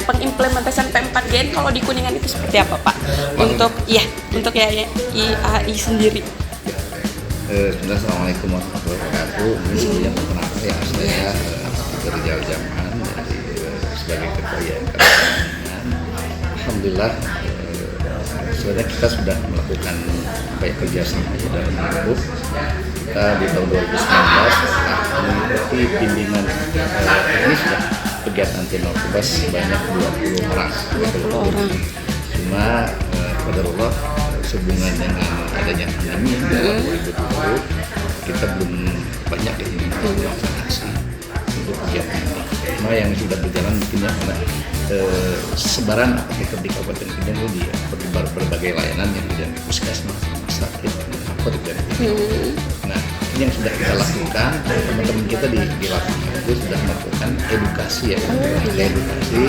Pengimplementasian P4GN kalau di Kuningan itu seperti apa, Pak? Untuk IAI sendiri. Assalamualaikum warahmatullahi wabarakatuh. Ini sebelumnya perkenalkan ya, saya Rizal Jaman sebagai ketua IAI. Alhamdulillah, sebenarnya kita sudah melakukan kerjasama dalam grup. Kita di tahun 2019 telah mengikuti bimbingan teknis kegiatan anti narkoba sebanyak 20 orang. Cuma qadarullah sehubungan dengan adanya pandemi dalam 2020 kita belum banyak ini melaksanakan untuk kegiatan ini. Cuma yang sudah berjalan mungkin ya karena sebaran apoteker di Kabupaten Kuningan itu di berbagai layanan yang di puskesmas, rumah sakit, apoteker. Nah, ini yang sudah kita lakukan, teman-teman kita di lapangan itu sudah melakukan edukasi edukasi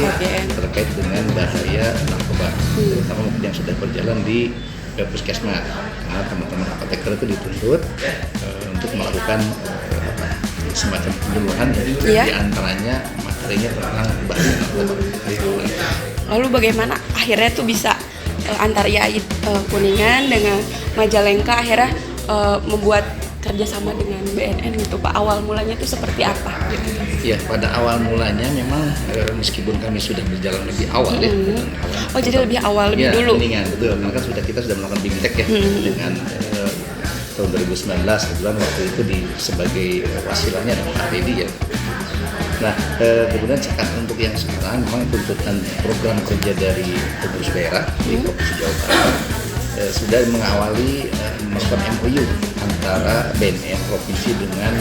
terkait dengan bahaya narkoba, terutama mungkin yang sudah berjalan di puskesmas. Karena teman-teman apoteker itu dituntut untuk melakukan semacam penyuluhan di antaranya materinya tentang bahaya narkoba. Lalu bagaimana akhirnya tuh bisa antara IAI Kuningan dengan Majalengka akhirnya membuat kerjasama dengan BNN gitu, Pak? Awal mulanya itu seperti apa? Ya, pada awal mulanya memang meskipun kami sudah berjalan lebih awal jadi lebih awal dulu. Kuningan, betul. Karena kan kita sudah melakukan BIMTEK ya dengan tahun 2019 kebetulan waktu itu sebagai wasilahnya ada Pak Teddy ya. Nah, kemudian untuk yang sekarang memang tuntutan program kerja dari pengurus daerah di Provinsi Jawa Barat sudah mengawali melakukan MOU antara BNN provinsi dengan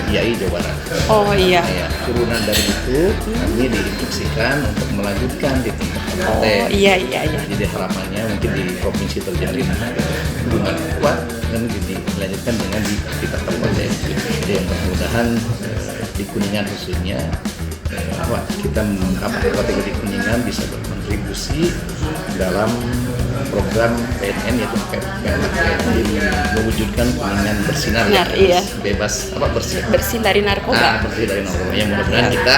IAI Jawa Barat. Oh iya. Ya, turunan dari itu kami diinstruksikan untuk melanjutkan di tingkat kabupaten. Oh iya. Jadi harapannya mungkin di provinsi terjalin hubungan kuat dan dilanjutkan dengan di tingkat kabupaten. Jadi mudah-mudahan di Kuningan khususnya kita apoteker di Kuningan bisa berkontribusi dalam program BNN yaitu mewujudkan Kuningan bersinar bebas bersih dari narkoba. Bersih dari narkoba. Yang mudah-mudahan kita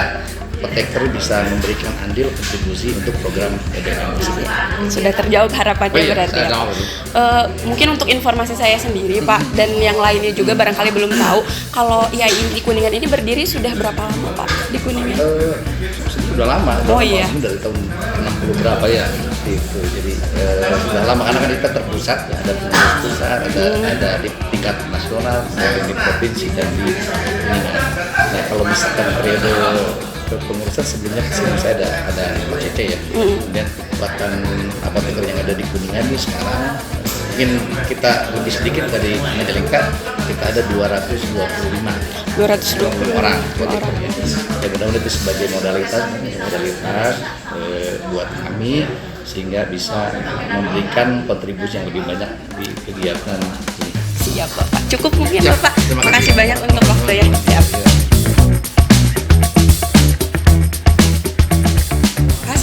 apoteker bisa memberikan andil kontribusi untuk program BNN tersebut. Sudah terjawab harapannya berarti. Mungkin untuk informasi saya sendiri, Pak, dan yang lainnya juga barangkali belum tahu kalau IAI di Kuningan ini berdiri sudah berapa lama, Pak, di Kuningan? Sudah lama. Iya. Dari tahun 60 berapa ya itu. Jadi sudah lama karena kan kita terpusat ya, ada pengurus pusat, ada di tingkat nasional, ada di provinsi dan di Kuningan. Nah, kalau misalkan periode kepengurusan sebelumnya kesini saya ada Pak Cece ya. Kemudian kekuatan apoteker yang ada di Kuningan ini sekarang mungkin kita lebih sedikit dari Majalengka, kita ada 225 orang apoteker ya. Ya mudah-mudahan itu sebagai modalitas buat kami sehingga bisa memberikan kontribusi yang lebih banyak di kegiatan ini. Siap, Bapak. Cukup mungkin, Bapak. Terima kasih banyak untuk waktu ya. Siap.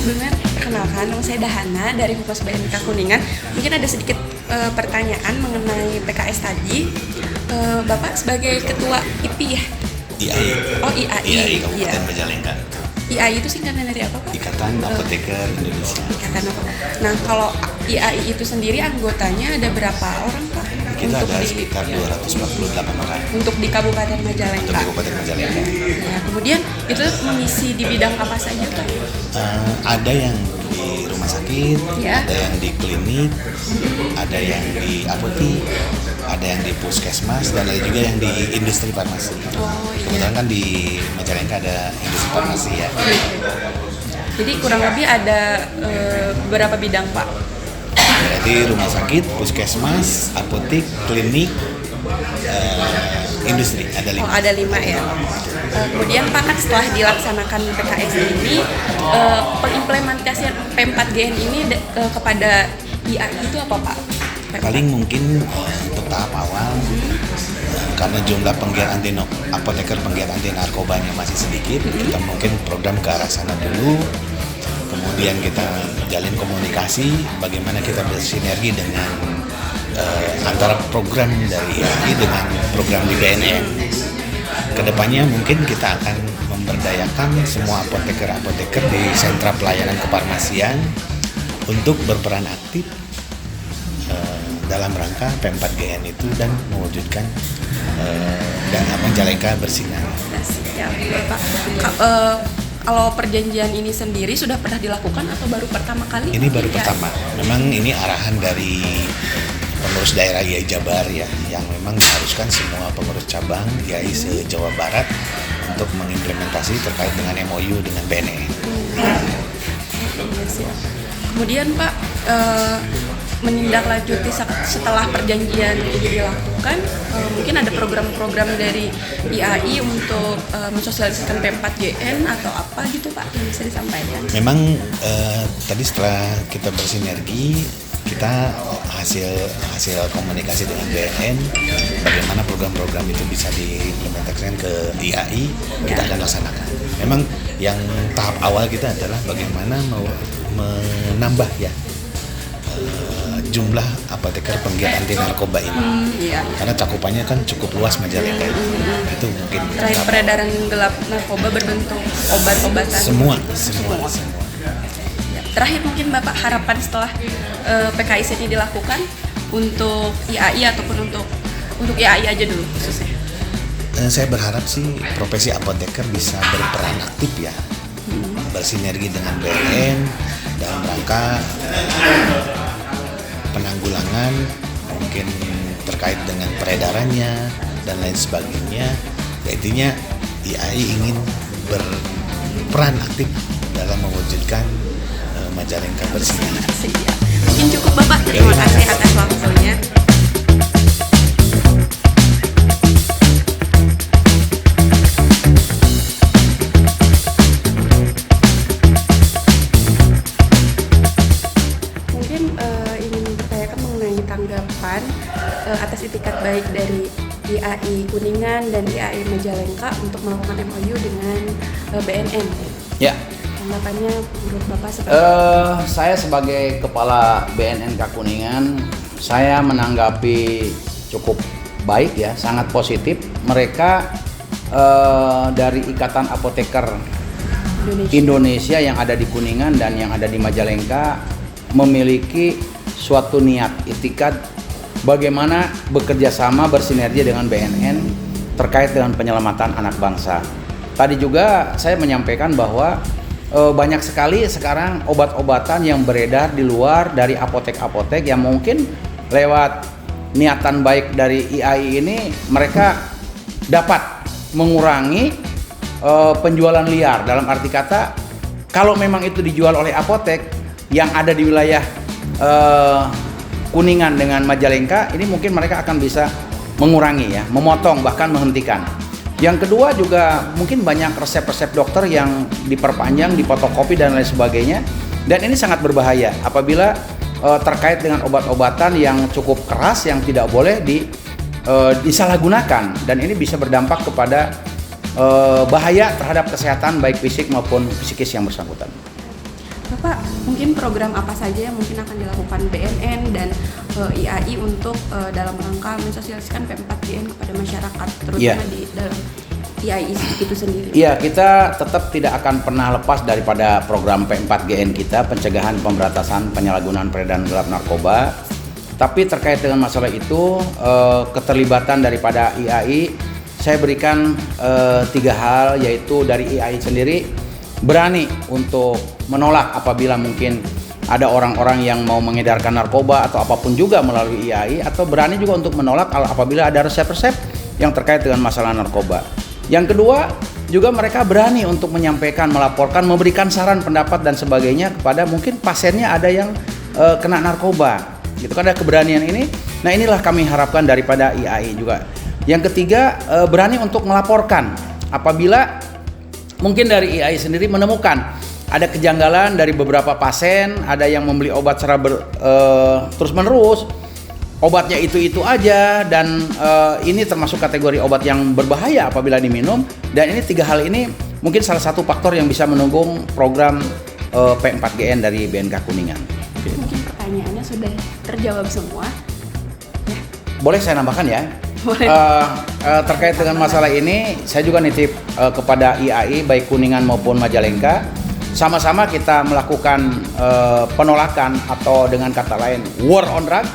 Sebelumnya perkenalkan, nama saya Dahana dari Humas BNK Kuningan. Mungkin ada sedikit pertanyaan mengenai PKS tadi. Bapak sebagai ketua IPI ya? IAI. Oh, IAI Kabupaten Majalengka. IAI itu singkatan dari apa, Pak? Ikatan Apoteker Indonesia. Ikatan apa? Nah, kalau IAI itu sendiri anggotanya ada berapa orang, Pak? Kita ada sekitar 248 orang. Untuk di Kabupaten Majalengka. Untuk di Kabupaten Majalengka. Ya, kemudian itu mengisi di bidang apa saja, Pak? Ada yang di rumah sakit, ada yang di klinik, ada yang di apotek, ada yang di puskesmas, dan ada juga yang di industri farmasi. Oh iya. Kebetulan kan di Majalengka ada industri farmasi ya. Jadi kurang lebih ada berapa bidang Pak? Berarti rumah sakit, puskesmas, apotek, klinik, industri ada 5. Oh, ada 5 ya. Kemudian Pak, kan setelah dilaksanakan PKS ini, pengimplementasian P4GN ini kepada IAI itu apa Pak? Paling mungkin untuk tahap awal karena jumlah apoteker penggiat anti narkobanya masih sedikit, kita mungkin program ke arah sana dulu. Kemudian kita jalin komunikasi bagaimana kita bersinergi dengan antara program dari IAI dengan program di BNN. Kedepannya mungkin kita akan memberdayakan semua apoteker di sentra pelayanan kefarmasian untuk berperan aktif dalam rangka P4GN itu dan mewujudkan dan Majalengka bersinar. Ya, Pak. Kalau perjanjian ini sendiri sudah pernah dilakukan atau baru pertama kali? Ini baru pertama. Memang ini arahan dari pengurus daerah IAI Jabar ya, yang memang diharuskan semua pengurus cabang IAI se-Jawa Barat untuk mengimplementasi terkait dengan MOU dengan BNN. Kemudian Pak, menindaklanjuti setelah perjanjian ini dilakukan, mungkin ada program-program dari IAI untuk mensosialisasikan P4GN atau apa gitu Pak yang bisa disampaikan? Memang tadi setelah kita bersinergi, kita hasil komunikasi dengan BNN, bagaimana program-program itu bisa diimplementasikan ke IAI, kita akan laksanakan. Memang yang tahap awal kita adalah bagaimana menambah ya jumlah apoteker penggiat anti narkoba ini, karena cakupannya kan cukup luas Majalengka itu mungkin terkait peredaran gelap narkoba berbentuk obat-obatan. Semua. Ya, terakhir mungkin Bapak, harapan setelah PKS ini dilakukan untuk IAI ataupun untuk IAI aja dulu khususnya. Saya berharap sih profesi apoteker bisa berperan aktif ya, bersinergi dengan BNN dalam rangka penanggulangan mungkin terkait dengan peredarannya dan lain sebagainya. Intinya IAI ingin berperan aktif dalam mewujudkan Majalengka bersinar. Mungkin cukup Bapak, terima kasih atas waktunya. Tanggapan atas itikat baik dari IAI Kuningan dan IAI Majalengka untuk melakukan MOU dengan BNN. Ya. Tanggapannya menurut Bapak seperti saya sebagai kepala BNN Kuningan, saya menanggapi cukup baik ya, sangat positif. Mereka dari Ikatan Apoteker Indonesia yang ada di Kuningan dan yang ada di Majalengka memiliki suatu niat, itikad bagaimana bekerja sama bersinergi dengan BNN terkait dengan penyelamatan anak bangsa. Tadi juga saya menyampaikan bahwa banyak sekali sekarang obat-obatan yang beredar di luar dari apotek-apotek yang mungkin lewat niatan baik dari IAI ini mereka dapat mengurangi penjualan liar. Dalam arti kata, kalau memang itu dijual oleh apotek yang ada di wilayah Kuningan dengan Majalengka, ini mungkin mereka akan bisa mengurangi ya, memotong bahkan menghentikan. Yang kedua juga mungkin banyak resep-resep dokter yang diperpanjang, difotokopi dan lain sebagainya. Dan ini sangat berbahaya apabila terkait dengan obat-obatan yang cukup keras yang tidak boleh disalahgunakan, dan ini bisa berdampak kepada bahaya terhadap kesehatan baik fisik maupun psikis yang bersangkutan. Bapak, mungkin program apa saja yang mungkin akan dilakukan BNN dan IAI untuk dalam rangka mensosialisasikan P4GN kepada masyarakat, terutama di dalam IAI itu sendiri? Iya, kita tetap tidak akan pernah lepas daripada program P4GN kita, pencegahan pemberantasan penyalahgunaan peredaran gelap narkoba. Tapi terkait dengan masalah itu, keterlibatan daripada IAI, saya berikan 3 hal, yaitu dari IAI sendiri berani untuk menolak apabila mungkin ada orang-orang yang mau mengedarkan narkoba atau apapun juga melalui IAI, atau berani juga untuk menolak apabila ada resep-resep yang terkait dengan masalah narkoba. Yang kedua, juga mereka berani untuk menyampaikan, melaporkan, memberikan saran, pendapat dan sebagainya kepada mungkin pasiennya ada yang kena narkoba. Gitu kan, ada keberanian ini. Nah, inilah kami harapkan daripada IAI juga. Yang ketiga, berani untuk melaporkan apabila mungkin dari IAI sendiri menemukan ada kejanggalan dari beberapa pasien, ada yang membeli obat secara terus-menerus, obatnya itu aja, dan ini termasuk kategori obat yang berbahaya apabila diminum. Dan ini 3 hal ini mungkin salah satu faktor yang bisa menunggu program P4GN dari BNK Kuningan. Mungkin pertanyaannya sudah terjawab semua. Boleh saya nambahkan ya? Boleh. Terkait dengan masalah ini, saya juga nitip kepada IAI baik Kuningan maupun Majalengka, sama-sama kita melakukan penolakan atau dengan kata lain war on drug,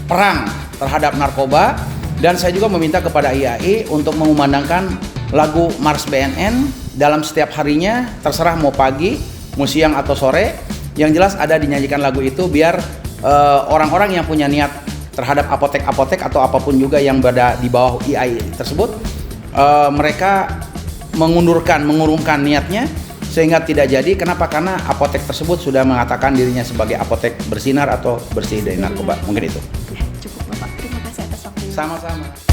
perang terhadap narkoba. Dan saya juga meminta kepada IAI untuk mengumandangkan lagu Mars BNN dalam setiap harinya, terserah mau pagi, mau siang atau sore. Yang jelas ada dinyanyikan lagu itu biar orang-orang yang punya niat terhadap apotek-apotek atau apapun juga yang berada di bawah IAI tersebut, mereka mengurungkan niatnya sehingga tidak jadi. Kenapa? Karena apotek tersebut sudah mengatakan dirinya sebagai apotek bersinar atau bersih dari narkoba. Mungkin itu. Cukup Bapak, terima kasih atas waktunya. Sama-sama.